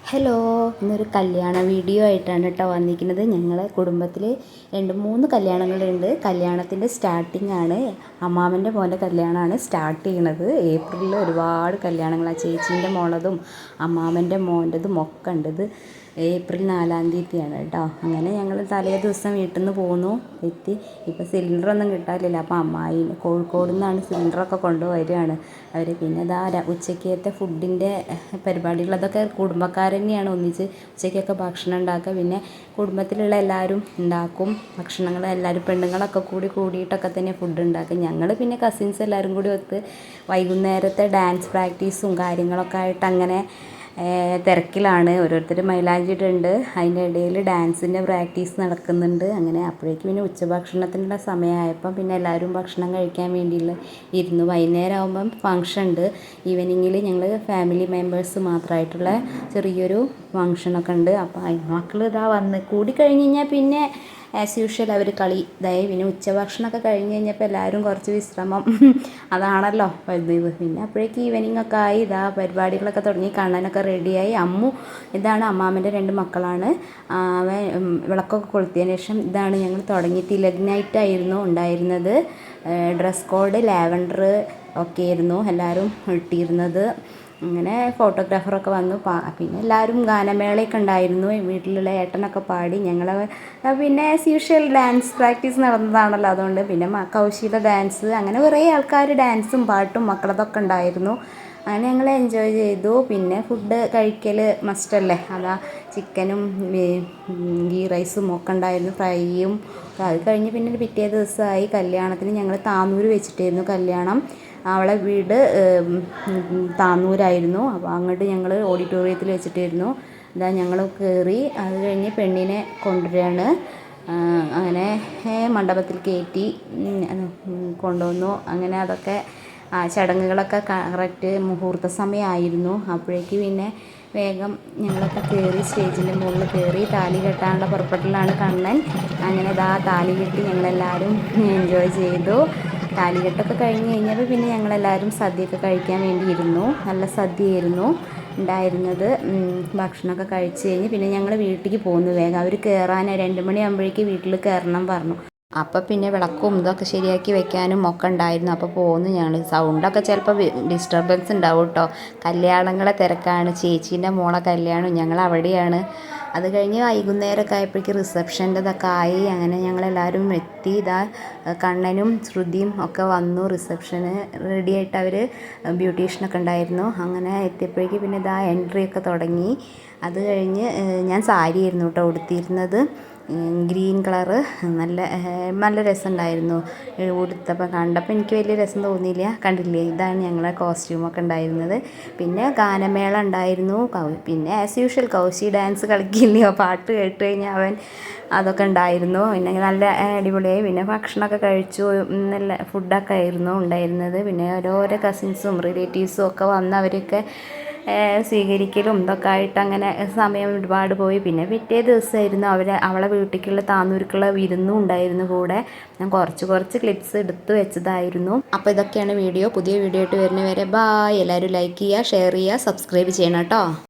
Hello, ഇന്നൊരു കല്യാണ video ആയിട്ടാണ് കേട്ടോ വന്നിരിക്കുന്നത്. ഞങ്ങളെ കുടുംബത്തിൽ 2-3 കല്യാണങ്ങളുണ്ട്. കല്യാണത്തിൻ്റെ സ്റ്റാർട്ടിംഗ് ആണ്. അമ്മാവൻ്റെ മോൻ്റെ കല്യാണമാണ് സ്റ്റാർട്ട് ചെയ്യണത്. ഏപ്രിലിൽ ഒരുപാട് കല്യാണങ്ങളാണ്. ചേച്ചീൻ്റെ മോളതും അമ്മാവൻ്റെ മോൻ്റെതും ഒക്കെ ഉണ്ട്. ഇത് ഏപ്രിൽ 4-ാം തീയതിയാണ് കേട്ടോ. അങ്ങനെ ഞങ്ങൾ തലേ ദിവസം വീട്ടിൽ നിന്ന് പോന്നു. എത്തി. ഇപ്പോൾ സിലിണ്ടറൊന്നും കിട്ടാനില്ല. അപ്പോൾ അമ്മായി കോഴിക്കോട് നിന്നാണ് സിലിണ്ടറൊക്കെ കൊണ്ടുവരികയാണ് അവർ. പിന്നെ ഇതാ ഉച്ചക്കത്തെ ഫുഡിൻ്റെ പരിപാടികളതൊക്കെ കുടുംബക്കാർ തന്നെയാണ് ഒന്നിച്ച് ഉച്ചയ്ക്കൊക്കെ ഭക്ഷണം ഉണ്ടാക്കുക. പിന്നെ കുടുംബത്തിലുള്ള എല്ലാവരും ഉണ്ടാക്കും ഭക്ഷണങ്ങൾ. എല്ലാവരും പെണ്ണുങ്ങളൊക്കെ കൂടിയിട്ടൊക്കെ തന്നെ ഫുഡ് ഉണ്ടാക്കും. ഞങ്ങൾ പിന്നെ കസിൻസ് എല്ലാവരും കൂടി ഒത്ത് വൈകുന്നേരത്തെ ഡാൻസ് പ്രാക്ടീസും കാര്യങ്ങളൊക്കെ ആയിട്ട് അങ്ങനെ തിരക്കിലാണ്. ഓരോരുത്തർ മൈലാഞ്ചി ഇടുന്നുണ്ട്, അതിൻ്റെ ഇടയിൽ ഡാൻസിൻ്റെ പ്രാക്ടീസ് നടക്കുന്നുണ്ട്. അങ്ങനെ അപ്പോഴേക്കും പിന്നെ ഉച്ചഭക്ഷണത്തിനുള്ള സമയമായപ്പം പിന്നെ എല്ലാവരും ഭക്ഷണം കഴിക്കാൻ വേണ്ടിയുള്ള ഇരുന്നു. വൈകുന്നേരം ആകുമ്പം ഫങ്ഷൻ ഉണ്ട്. ഈവനിങ്ങിൽ ഞങ്ങൾ ഫാമിലി മെമ്പേഴ്സ് മാത്രമായിട്ടുള്ള ചെറിയൊരു ഫങ്ഷനൊക്കെ ഉണ്ട്. അപ്പോൾ മക്കൾ ഇതാ വന്ന് കൂടിക്കഴിഞ്ഞ് കഴിഞ്ഞാൽ പിന്നെ ആസ് യൂഷ്വൽ അവർ കളി ഇതായി. പിന്നെ ഉച്ചഭക്ഷണമൊക്കെ കഴിഞ്ഞ് കഴിഞ്ഞപ്പോൾ എല്ലാവരും കുറച്ച് വിശ്രമം അതാണല്ലോ പതിവ്. പിന്നെ അപ്പോഴേക്ക് ഈവനിങ് ഒക്കെ ആയി. ഇതാ പരിപാടികളൊക്കെ തുടങ്ങി. കണ്ണനൊക്കെ റെഡിയായി. അമ്മു ഇതാണ് അമ്മാമ്മൻ്റെ 2 മക്കളാണ്. വിളക്കൊക്കെ കൊളുത്തിയതിന് ശേഷം ഇതാണ് ഞങ്ങൾ തുടങ്ങി. തിലക് നൈറ്റ് ആയിരുന്നു ഉണ്ടായിരുന്നത്. ഡ്രസ് കോഡ് ലാവൻഡർ ഒക്കെ ആയിരുന്നു എല്ലാവരും ഇട്ടിരുന്നത്. അങ്ങനെ ഫോട്ടോഗ്രാഫറൊക്കെ വന്നു. പിന്നെ എല്ലാവരും ഗാനമേളയൊക്കെ ഉണ്ടായിരുന്നു. വീട്ടിലുള്ള ഏട്ടനൊക്കെ പാടി. ഞങ്ങൾ പിന്നെ ആസ് യൂഷ്വൽ ഡാൻസ് പ്രാക്ടീസ് നടന്നതാണല്ലോ, അതുകൊണ്ട് പിന്നെ കൗശിയുടെ ഡാൻസ്, അങ്ങനെ കുറേ ആൾക്കാർ ഡാൻസും പാട്ടും മക്കളതൊക്കെ ഉണ്ടായിരുന്നു. അങ്ങനെ ഞങ്ങൾ എൻജോയ് ചെയ്തു. പിന്നെ ഫുഡ് കഴിക്കൽ മസ്റ്റല്ലേ, അതാ ചിക്കനും ഗീ റൈസും ഒക്കെ ഉണ്ടായിരുന്നു, ഫ്രൈയും. അത് കഴിഞ്ഞ് പിന്നെ പിറ്റേ ദിവസമായി കല്യാണത്തിന്. ഞങ്ങൾ താന്നൂർ വെച്ചിട്ടായിരുന്നു കല്യാണം. അവളെ വീട് താന്നൂരായിരുന്നു. അപ്പോൾ അങ്ങോട്ട് ഞങ്ങൾ ഓഡിറ്റോറിയത്തിൽ വെച്ചിട്ടായിരുന്നു. ഇതാ ഞങ്ങൾ കയറി. അത് കഴിഞ്ഞ് പെണ്ണിനെ കൊണ്ടുവരികയാണ്. അങ്ങനെ മണ്ഡപത്തിൽ കയറ്റി കൊണ്ടുവന്നു. അങ്ങനെ അതൊക്കെ ചടങ്ങുകളൊക്കെ കറക്റ്റ് മുഹൂർത്ത സമയമായിരുന്നു. അപ്പോഴേക്ക് പിന്നെ വേഗം ഞങ്ങളൊക്കെ കയറി സ്റ്റേജിൻ്റെ മുകളിൽ കയറി. താലി കെട്ടാനുള്ള പുറപ്പെടലാണ് കണ്ണൻ. അങ്ങനെ ഇതാ താലി കെട്ടി ഞങ്ങളെല്ലാവരും എൻജോയ് ചെയ്തു. താലികെട്ടൊക്കെ കഴിഞ്ഞ് കഴിഞ്ഞപ്പോൾ പിന്നെ ഞങ്ങളെല്ലാവരും സദ്യയൊക്കെ കഴിക്കാൻ വേണ്ടി ഇരുന്നു. നല്ല സദ്യയായിരുന്നു ഉണ്ടായിരുന്നത്. ഭക്ഷണമൊക്കെ കഴിച്ച് കഴിഞ്ഞ് പിന്നെ ഞങ്ങൾ വീട്ടിലേക്ക് പോന്നു വേഗം. അവർ കയറാൻ 2 മണിയാകുമ്പോഴേക്ക് വീട്ടിൽ കയറണം പറഞ്ഞു. അപ്പോൾ പിന്നെ വിളക്കും ഇതൊക്കെ ശരിയാക്കി വെക്കാനും ഒക്കെ ഉണ്ടായിരുന്നു. അപ്പോൾ പോന്നു ഞങ്ങൾ. സൗണ്ടൊക്കെ ചിലപ്പോൾ ഡിസ്റ്റർബൻസ് ഉണ്ടാവും കേട്ടോ. കല്യാണങ്ങളെ തിരക്കാണ്. ചേച്ചീൻ്റെ മോളെ കല്യാണം ഞങ്ങൾ അവിടെയാണ്. അത് കഴിഞ്ഞ് വൈകുന്നേരമൊക്കെ ആയപ്പോഴേക്ക് റിസപ്ഷൻ്റെതൊക്കെ ആയി. അങ്ങനെ ഞങ്ങളെല്ലാവരും എത്തി. ഇതാ കണ്ണനും ശ്രുതിയും ഒക്കെ വന്നു. റിസപ്ഷന് റെഡിയായിട്ട് അവർ ബ്യൂട്ടീഷ്യനൊക്കെ ഉണ്ടായിരുന്നു. അങ്ങനെ എത്തിയപ്പോഴേക്ക് പിന്നെ ഇതാ എൻട്രി ഒക്കെ തുടങ്ങി. അത് കഴിഞ്ഞ് ഞാൻ സാരിയായിരുന്നു കേട്ടോ ഉടുത്തിരുന്നത്, ഗ്രീൻ കളറ്. നല്ല രസമുണ്ടായിരുന്നു ഉടുത്തപ്പോൾ. കണ്ടപ്പോൾ എനിക്ക് വലിയ രസം തോന്നിയില്ല. കണ്ടില്ലേ, ഇതാണ് ഞങ്ങളെ കോസ്റ്റ്യൂമൊക്കെ ഉണ്ടായിരുന്നത്. പിന്നെ ഗാനമേള ഉണ്ടായിരുന്നു. പിന്നെ ആസ് യൂഷ്വൽ കൗശി ഡാൻസ് കളിക്കില്ലയോ, പാട്ട് കേട്ട് കഴിഞ്ഞാൽ അവൻ അതൊക്കെ ഉണ്ടായിരുന്നു. പിന്നെ നല്ല അടിപൊളിയായി. പിന്നെ ഭക്ഷണമൊക്കെ കഴിച്ചു. നല്ല ഫുഡൊക്കെ ആയിരുന്നു ഉണ്ടായിരുന്നത്. പിന്നെ ഓരോരോ കസിൻസും റിലേറ്റീവ്സും ഒക്കെ വന്ന് അവരൊക്കെ സ്വീകരിക്കലും ഇതൊക്കെ ആയിട്ട് അങ്ങനെ സമയം ഒരുപാട് പോയി. പിന്നെ പിറ്റേ ദിവസമായിരുന്നു അവളെ വീട്ടിലേക്കുള്ള താന്നൂർക്കുള്ള വിരുന്നും ഉണ്ടായിരുന്നു കൂടെ. ഞാൻ കുറച്ച് ക്ലിപ്സ് എടുത്ത് വെച്ചതായിരുന്നു. അപ്പോൾ ഇതൊക്കെയാണ് വീഡിയോ. പുതിയ വീഡിയോ ആയിട്ട് വരുന്നവരെ ബായ്. എല്ലാവരും ലൈക്ക് ചെയ്യുക, ഷെയർ ചെയ്യുക, സബ്സ്ക്രൈബ് ചെയ്യണം കേട്ടോ.